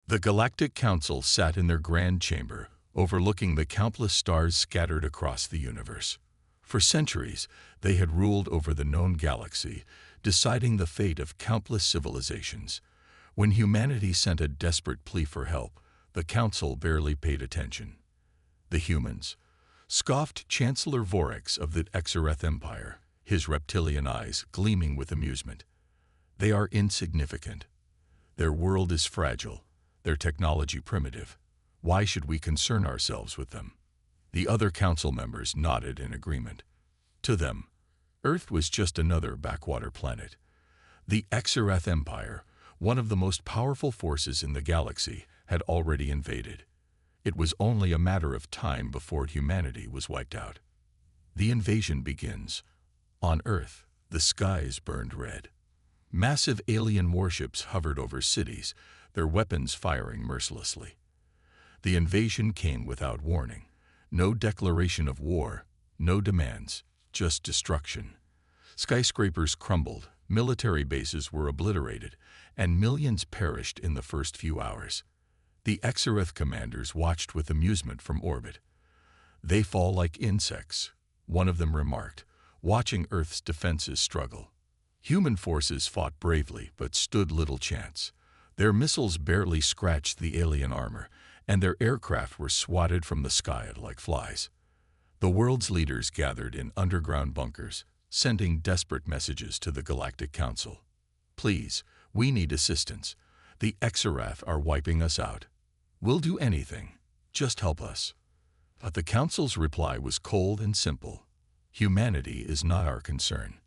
The Galactic Council sat in their grand chamber, overlooking the countless stars scattered across the universe. For centuries, they had ruled over the known galaxy, deciding the fate of countless civilizations. When humanity sent a desperate plea for help, the Council barely paid attention. The humans, scoffed Chancellor Vorax of the Exareth Empire, his reptilian eyes gleaming with amusement. They are insignificant. Their world is fragile, their technology primitive. Why should we concern ourselves with them? The other council members nodded in agreement. To them, Earth was just another backwater planet. The Exareth Empire, one of the most powerful forces in the galaxy, had already invaded. It was only a matter of time before humanity was wiped out. The invasion begins. On Earth, the skies burned red. Massive alien warships hovered over cities, their weapons firing mercilessly. The invasion came without warning. No declaration of war, no demands, just destruction. Skyscrapers crumbled, military bases were obliterated, and millions perished in the first few hours. The Exareth commanders watched with amusement from orbit. "They fall like insects," one of them remarked, watching Earth's defenses struggle. Human forces fought bravely but stood little chance. Their missiles barely scratched the alien armor, and their aircraft were swatted from the sky like flies. The world's leaders gathered in underground bunkers, sending desperate messages to the Galactic Council. "Please, we need assistance. The Exareth are wiping us out. We'll do anything. Just help us." But the Council's reply was cold and simple. "Humanity is not our concern."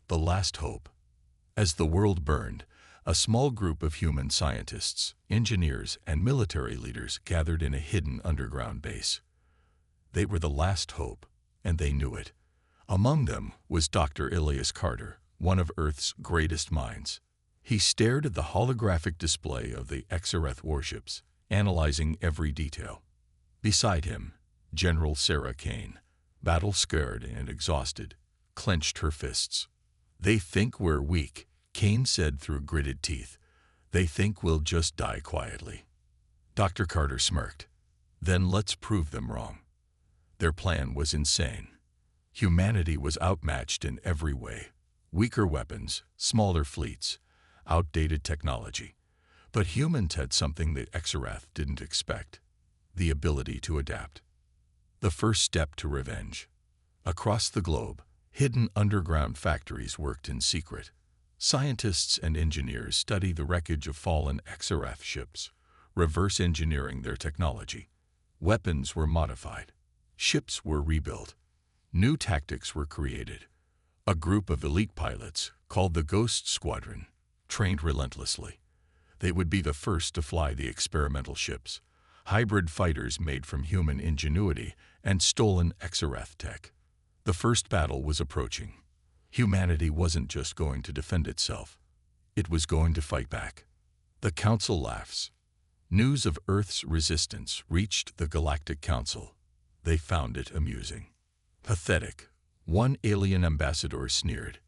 The last hope. As the world burned, a small group of human scientists, engineers, and military leaders gathered in a hidden underground base. They were the last hope, and they knew it. Among them was Dr. Ilias Carter, one of Earth's greatest minds. He stared at the holographic display of the Exareth warships, analyzing every detail. Beside him, General Sarah Kane, battle-scarred and exhausted, clenched her fists. "They think we're weak," Kane said through gritted teeth. "They think we'll just die quietly." Dr. Carter smirked. "Then let's prove them wrong." Their plan was insane. Humanity was outmatched in every way. Weaker weapons, smaller fleets, outdated technology. But humans had something that Exareth didn't expect: the ability to adapt. The first step to revenge. Across the globe, hidden underground factories worked in secret. Scientists and engineers studied the wreckage of fallen Exareth ships, reverse engineering their technology. Weapons were modified. Ships were rebuilt. New tactics were created. A group of elite pilots, called the Ghost Squadron, trained relentlessly. They would be the first to fly the experimental ships, hybrid fighters made from human ingenuity and stolen Exareth tech. The first battle was approaching. Humanity wasn't just going to defend itself. It was going to fight back. The Council laughs. News of Earth's resistance reached the Galactic Council. They found it amusing. "Pathetic," one alien ambassador sneered.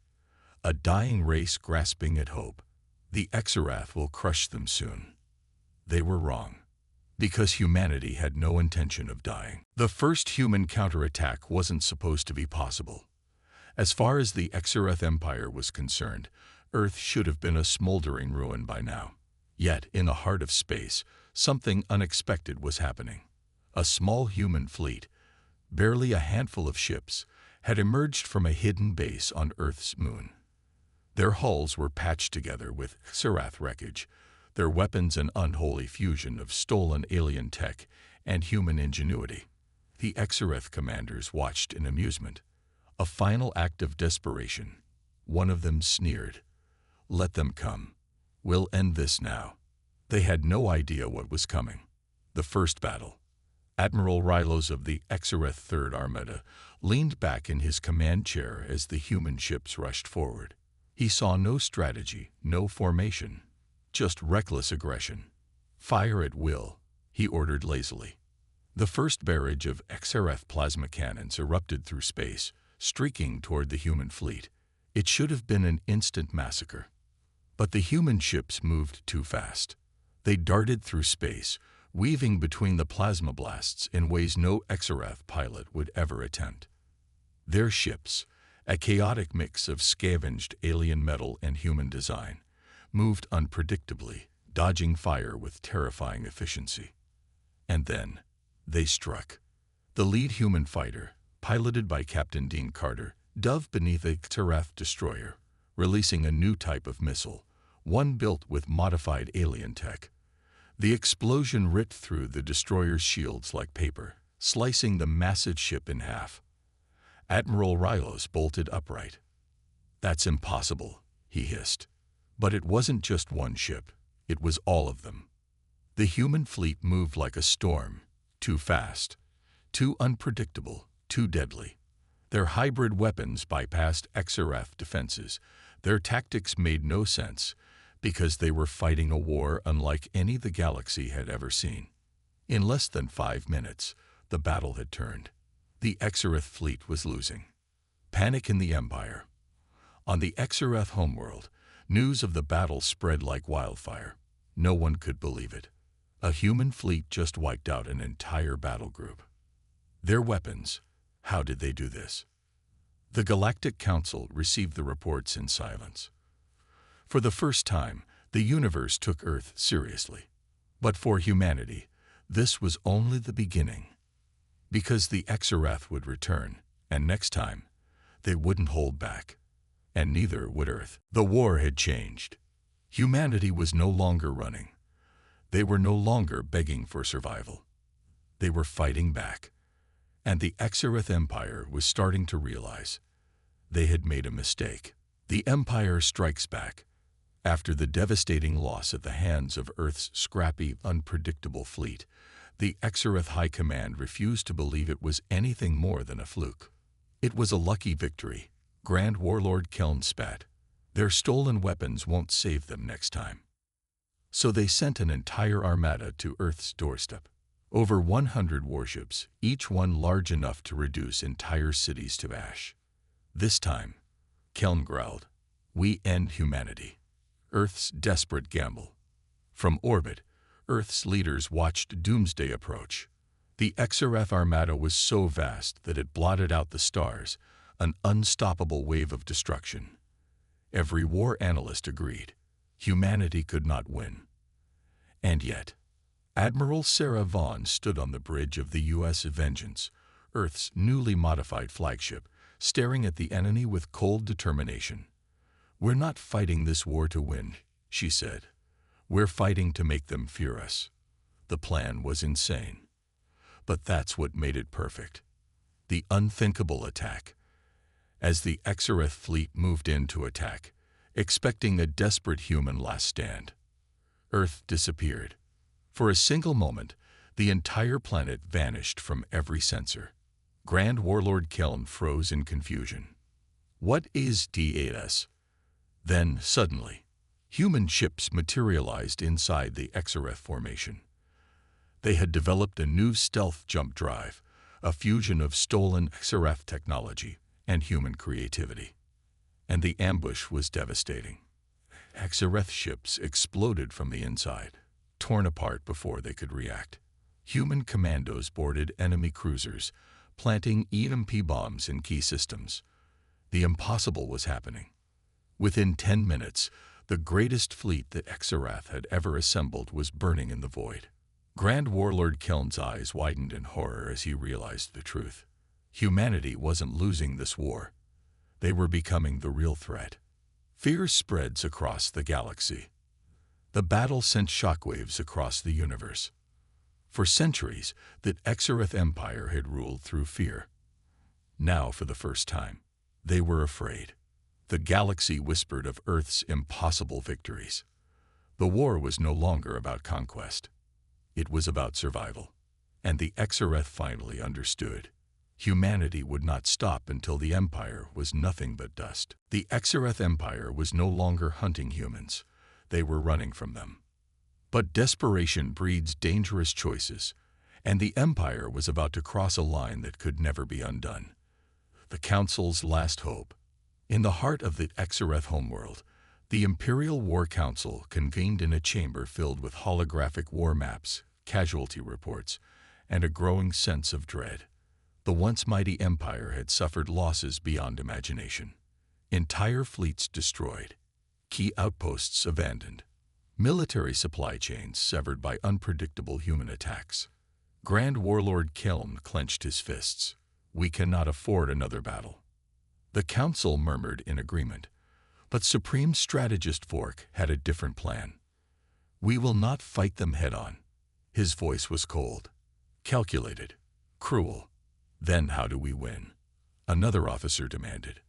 "A dying race grasping at hope. The Exareth will crush them soon." They were wrong, because humanity had no intention of dying. The first human counterattack wasn't supposed to be possible. As far as the Exareth Empire was concerned, Earth should have been a smoldering ruin by now. Yet, in the heart of space, something unexpected was happening. A small human fleet, barely a handful of ships, had emerged from a hidden base on Earth's moon. Their hulls were patched together with Exareth wreckage, their weapons an unholy fusion of stolen alien tech and human ingenuity. The Exareth commanders watched in amusement. A final act of desperation. One of them sneered. "Let them come. We'll end this now." They had no idea what was coming. The first battle. Admiral Rylos of the Exareth Third Armada leaned back in his command chair as the human ships rushed forward. He saw no strategy, no formation, just reckless aggression. "Fire at will," he ordered lazily. The first barrage of Exareth plasma cannons erupted through space, streaking toward the human fleet. It should have been an instant massacre. But the human ships moved too fast. They darted through space, weaving between the plasmablasts in ways no Exarath pilot would ever attempt. Their ships, a chaotic mix of scavenged alien metal and human design, moved unpredictably, dodging fire with terrifying efficiency. And then, they struck. The lead human fighter, piloted by Captain Dean Carter, dove beneath a Exarath destroyer, releasing a new type of missile, one built with modified alien tech. The explosion ripped through the destroyer's shields like paper, slicing the massive ship in half. Admiral Rylos bolted upright. "That's impossible," he hissed. But it wasn't just one ship, it was all of them. The human fleet moved like a storm, too fast, too unpredictable, too deadly. Their hybrid weapons bypassed Exarath defenses. Their tactics made no sense, because they were fighting a war unlike any the galaxy had ever seen. In less than 5 minutes, the battle had turned. The Exarath fleet was losing. Panic in the Empire. On the Exarath homeworld, news of the battle spread like wildfire. No one could believe it. A human fleet just wiped out an entire battle group. Their weapons, how did they do this? The Galactic Council received the reports in silence. For the first time, the universe took Earth seriously. But for humanity, this was only the beginning. Because the Exarath would return, and next time, they wouldn't hold back. And neither would Earth. The war had changed. Humanity was no longer running. They were no longer begging for survival. They were fighting back. And the Exarath Empire was starting to realize they had made a mistake. The Empire strikes back. After the devastating loss at the hands of Earth's scrappy, unpredictable fleet, the Exarath High Command refused to believe it was anything more than a fluke. It was a lucky victory, Grand Warlord Keln spat. Their stolen weapons won't save them next time. So they sent an entire armada to Earth's doorstep. Over 100 warships, each one large enough to reduce entire cities to ash. This time, Keln growled, "We end humanity." Earth's desperate gamble. From orbit, Earth's leaders watched doomsday approach. The Exarath armada was so vast that it blotted out the stars, an unstoppable wave of destruction. Every war analyst agreed. Humanity could not win. And yet, Admiral Sarah Vaughn stood on the bridge of the U.S. Vengeance, Earth's newly modified flagship, staring at the enemy with cold determination. "We're not fighting this war to win," she said. "We're fighting to make them fear us." The plan was insane. But that's what made it perfect. The unthinkable attack. As the Exarath fleet moved in to attack, expecting a desperate human last stand, Earth disappeared. For a single moment, the entire planet vanished from every sensor. Grand Warlord Keln froze in confusion. "What is DAS?" Then, suddenly, human ships materialized inside the Exarath formation. They had developed a new stealth jump drive, a fusion of stolen Exarath technology and human creativity. And the ambush was devastating. Exarath ships exploded from the inside, torn apart before they could react. Human commandos boarded enemy cruisers, planting EMP bombs in key systems. The impossible was happening. Within 10 minutes, the greatest fleet that Exarath had ever assembled was burning in the void. Grand Warlord Keln's eyes widened in horror as he realized the truth. Humanity wasn't losing this war. They were becoming the real threat. Fear spreads across the galaxy. The battle sent shockwaves across the universe. For centuries, the Exarath Empire had ruled through fear. Now, for the first time, they were afraid. The galaxy whispered of Earth's impossible victories. The war was no longer about conquest. It was about survival. And the Exarath finally understood. Humanity would not stop until the Empire was nothing but dust. The Exarath Empire was no longer hunting humans. They were running from them. But desperation breeds dangerous choices, and the Empire was about to cross a line that could never be undone. The Council's last hope. In the heart of the Exarath homeworld, The Imperial War Council convened in a chamber filled with holographic war maps, casualty reports, and a growing sense of dread. The once mighty empire had suffered losses beyond imagination. Entire fleets destroyed, key outposts abandoned, military supply chains severed by unpredictable human attacks. Grand Warlord Kelm clenched his fists. We cannot afford another battle. The council murmured in agreement, but Supreme Strategist Fork had a different plan. We will not fight them head-on. His voice was cold, calculated, cruel. Then how do we win? Another officer demanded.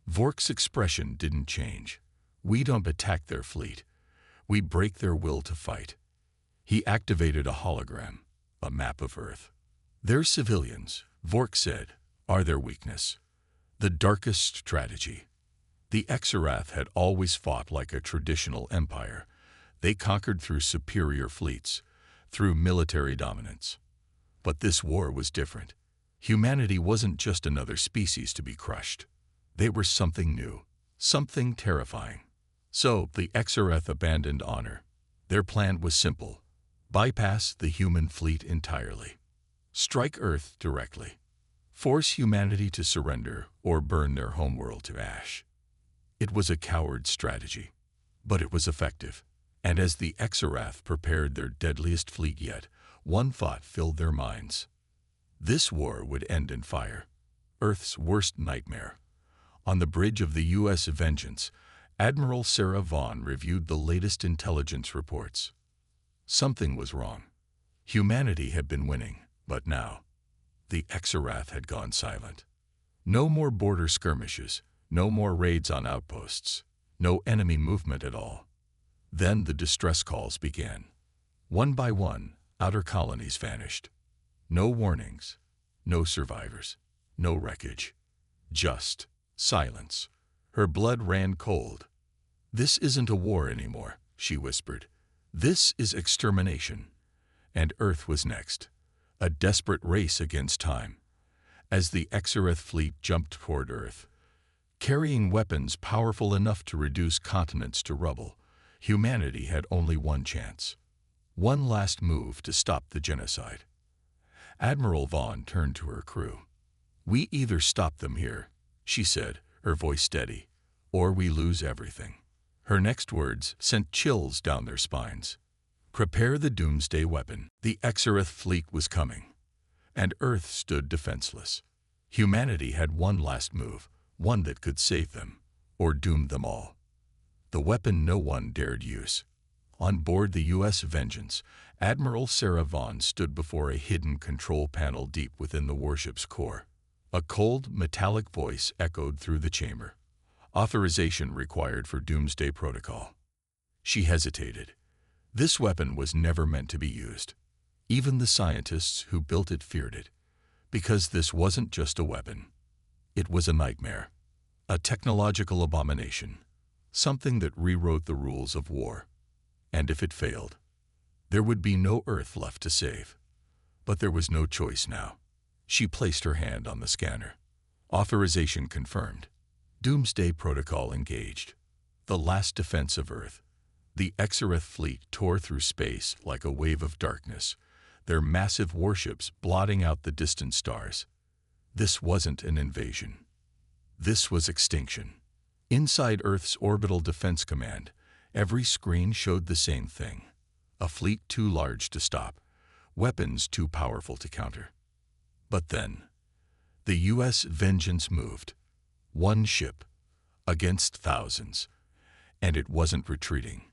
Vork's expression didn't change. We don't attack their fleet. We break their will to fight. He activated a hologram, a map of Earth. They're civilians, Vork said, are their weakness. The darkest strategy. The Exarath had always fought like a traditional empire. They conquered through superior fleets, through military dominance. But this war was different. Humanity wasn't just another species to be crushed. They were something new, something terrifying. So the Exarath abandoned honor. Their plan was simple: bypass the human fleet entirely. Strike Earth directly. Force humanity to surrender or burn their homeworld to ash. It was a coward strategy, but it was effective. And as the Exarath prepared their deadliest fleet yet, one thought filled their minds. This war would end in fire. Earth's worst nightmare. On the bridge of the U.S. Vengeance, Admiral Sarah Vaughn reviewed the latest intelligence reports. Something was wrong. Humanity had been winning, but now the Exarath had gone silent. No more border skirmishes, no more raids on outposts, no enemy movement at all. Then the distress calls began. One by one, outer colonies vanished. No warnings, no survivors, no wreckage. Just silence. Her blood ran cold. This isn't a war anymore, she whispered. This is extermination. And Earth was next. A desperate race against time. As the Exarath fleet jumped toward Earth, carrying weapons powerful enough to reduce continents to rubble, humanity had only one chance. One last move to stop the genocide. Admiral Vaughn turned to her crew. We either stop them here, she said, her voice steady, or we lose everything. Her next words sent chills down their spines. Prepare the doomsday weapon. The Exarath fleet was coming, and Earth stood defenseless. Humanity had one last move, one that could save them, or doom them all. The weapon no one dared use. On board the U.S. Vengeance, Admiral Sarah Vaughn stood before a hidden control panel deep within the warship's core. A cold, metallic voice echoed through the chamber. Authorization required for Doomsday Protocol. She hesitated. This weapon was never meant to be used. Even the scientists who built it feared it, because this wasn't just a weapon. It was a nightmare, a technological abomination, something that rewrote the rules of war. And if it failed, there would be no Earth left to save. But there was no choice now. She placed her hand on the scanner. Authorization confirmed. Doomsday Protocol engaged. The last defense of Earth. The Exarath fleet tore through space like a wave of darkness, their massive warships blotting out the distant stars. This wasn't an invasion. This was extinction. Inside Earth's Orbital Defense Command, every screen showed the same thing. A fleet too large to stop, weapons too powerful to counter. But then, the U.S. Vengeance moved. One ship, against thousands. And it wasn't retreating.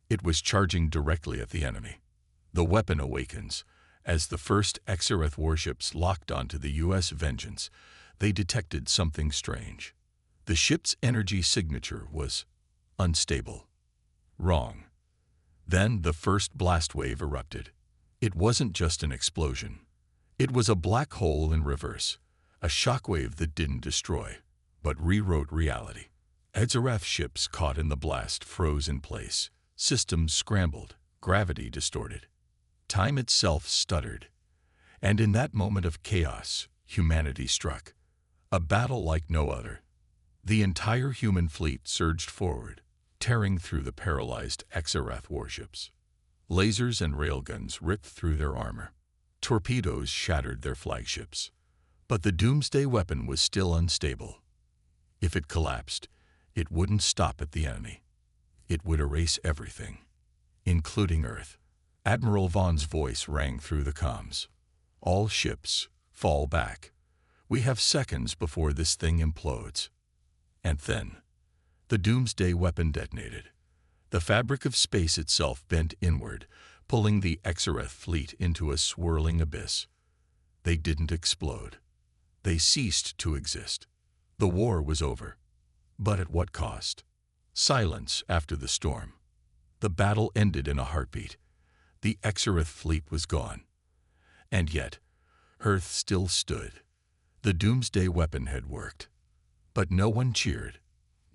It was charging directly at the enemy. The weapon awakens. As the first Exarath warships locked onto the U.S. Vengeance, they detected something strange. The ship's energy signature was unstable. Wrong. Then the first blast wave erupted. It wasn't just an explosion. It was a black hole in reverse, a shockwave that didn't destroy, but rewrote reality. Exarath ships caught in the blast froze in place. Systems scrambled, gravity distorted. Time itself stuttered. And in that moment of chaos, humanity struck. A battle like no other. The entire human fleet surged forward, tearing through the paralyzed Exarath warships. Lasers and railguns ripped through their armor. Torpedoes shattered their flagships. But the doomsday weapon was still unstable. If it collapsed, it wouldn't stop at the enemy. It would erase everything, including Earth. Admiral Vaughn's voice rang through the comms. All ships, fall back. We have seconds before this thing implodes. And then, the doomsday weapon detonated. The fabric of space itself bent inward, pulling the Exarath fleet into a swirling abyss. They didn't explode. They ceased to exist. The war was over. But at what cost? Silence after the storm. The battle ended in a heartbeat. The Exarath fleet was gone. And yet, Earth still stood. The doomsday weapon had worked. But no one cheered.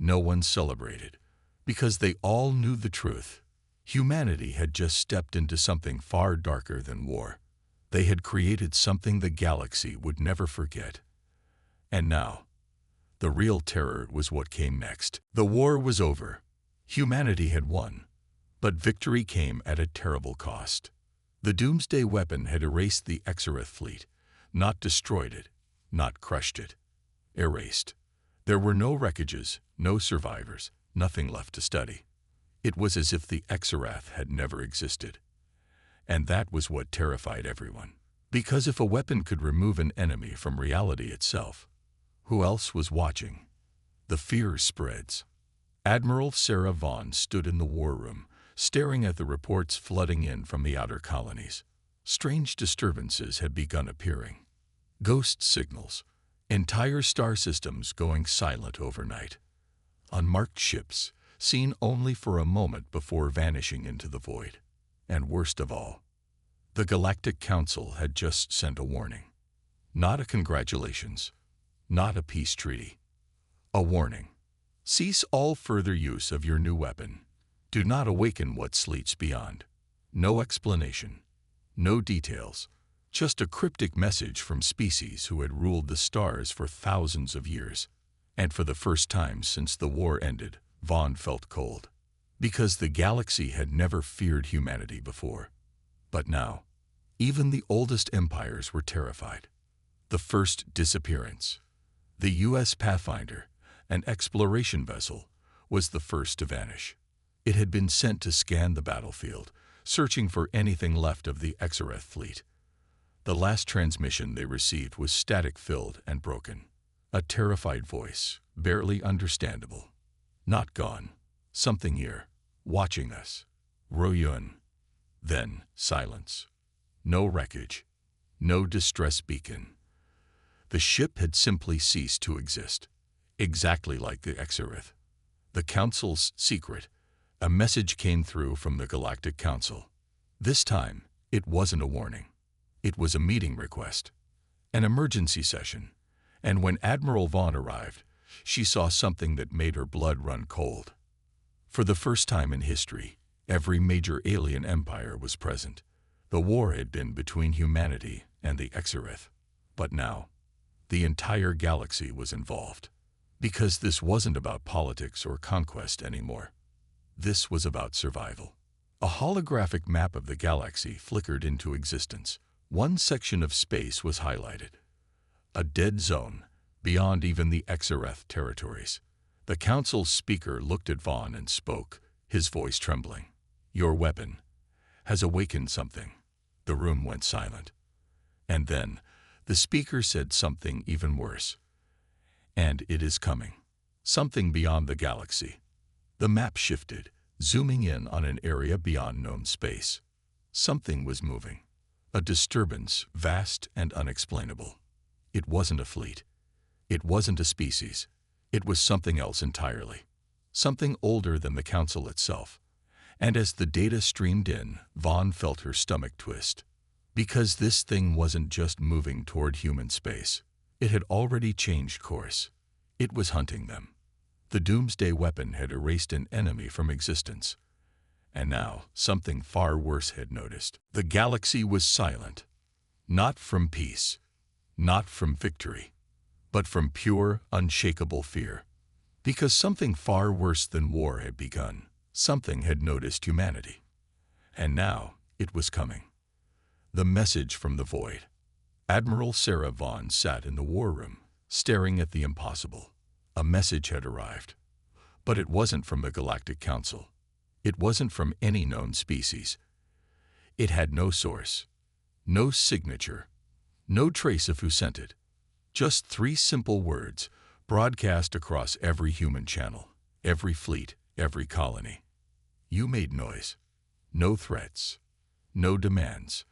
No one celebrated. Because they all knew the truth. Humanity had just stepped into something far darker than war. They had created something the galaxy would never forget. And now, the real terror was what came next. The war was over. Humanity had won. But victory came at a terrible cost. The doomsday weapon had erased the Exarath fleet, not destroyed it, not crushed it. Erased. There were no wreckages, no survivors, nothing left to study. It was as if the Exarath had never existed. And that was what terrified everyone. Because if a weapon could remove an enemy from reality itself, who else was watching? The fear spreads. Admiral Sarah Vaughn stood in the war room, staring at the reports flooding in from the outer colonies. Strange disturbances had begun appearing. Ghost signals, entire star systems going silent overnight. Unmarked ships, seen only for a moment before vanishing into the void. And worst of all, the Galactic Council had just sent a warning. Not a congratulations, not a peace treaty. A warning. Cease all further use of your new weapon. Do not awaken what sleeps beyond. No explanation. No details. Just a cryptic message from species who had ruled the stars for thousands of years. And for the first time since the war ended, Vaughn felt cold. Because the galaxy had never feared humanity before. But now, even the oldest empires were terrified. The first disappearance. The U.S. Pathfinder, an exploration vessel, was the first to vanish. It had been sent to scan the battlefield, searching for anything left of the Exarath fleet. The last transmission they received was static-filled and broken. A terrified voice, barely understandable. Not gone. Something here, watching us. Royun. Then, silence. No wreckage. No distress beacon. The ship had simply ceased to exist. Exactly like the Exarath. The Council's secret. A message came through from the Galactic Council. This time, it wasn't a warning. It was a meeting request. An emergency session. And when Admiral Vaughn arrived, she saw something that made her blood run cold. For the first time in history, every major alien empire was present. The war had been between humanity and the Exarath. But now, the entire galaxy was involved. Because this wasn't about politics or conquest anymore. This was about survival. A holographic map of the galaxy flickered into existence. One section of space was highlighted. A dead zone, beyond even the Exarath territories. The Council's speaker looked at Vaughn and spoke, his voice trembling. Your weapon has awakened something. The room went silent. And then, the speaker said something even worse. And it is coming. Something beyond the galaxy. The map shifted, zooming in on an area beyond known space. Something was moving. A disturbance, vast and unexplainable. It wasn't a fleet. It wasn't a species. It was something else entirely. Something older than the Council itself. And as the data streamed in, Vaughn felt her stomach twist. Because this thing wasn't just moving toward human space. It had already changed course. It was hunting them. The doomsday weapon had erased an enemy from existence. And now, something far worse had noticed. The galaxy was silent. Not from peace. Not from victory. But from pure, unshakable fear. Because something far worse than war had begun. Something had noticed humanity. And now it was coming. The message from the void. Admiral Sarah Vaughn sat in the war room, staring at the impossible. A message had arrived. But it wasn't from the Galactic Council. It wasn't from any known species. It had no source, no signature, no trace of who sent it. Just 3 simple words, broadcast across every human channel, every fleet, every colony. You made noise. No threats. No demands.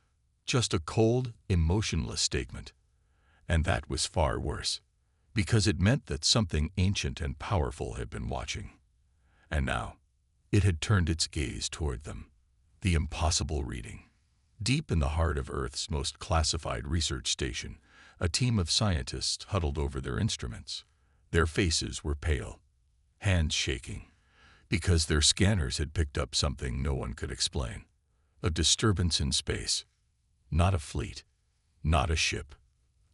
Just a cold, emotionless statement. And that was far worse, because it meant that something ancient and powerful had been watching. And now, it had turned its gaze toward them. The impossible reading. Deep in the heart of Earth's most classified research station, a team of scientists huddled over their instruments. Their faces were pale, hands shaking, because their scanners had picked up something no one could explain. A disturbance in space. Not a fleet, not a ship,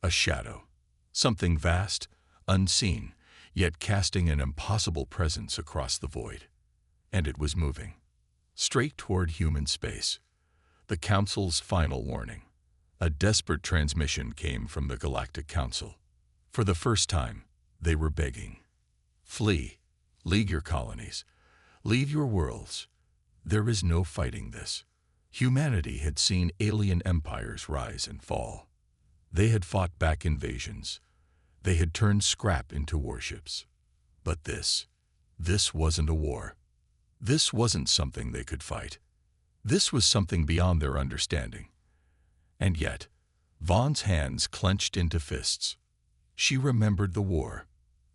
a shadow. Something vast, unseen, yet casting an impossible presence across the void. And it was moving, straight toward human space. The Council's final warning. A desperate transmission came from the Galactic Council. For the first time, they were begging. Flee. Leave your colonies. Leave your worlds. There is no fighting this. Humanity had seen alien empires rise and fall. They had fought back invasions. They had turned scrap into warships. But this wasn't a war. This wasn't something they could fight. This was something beyond their understanding. And yet, Vaughn's hands clenched into fists. She remembered the war.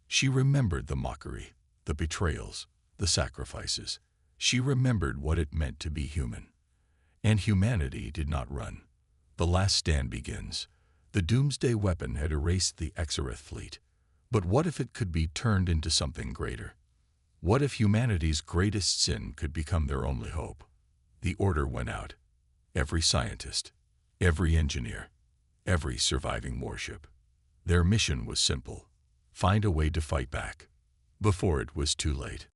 She remembered the mockery, the betrayals, the sacrifices. She remembered what it meant to be human. And humanity did not run. The last stand begins. The doomsday weapon had erased the Exareth fleet. But what if it could be turned into something greater? What if humanity's greatest sin could become their only hope? The order went out. Every scientist, every engineer, every surviving warship. Their mission was simple: find a way to fight back before it was too late.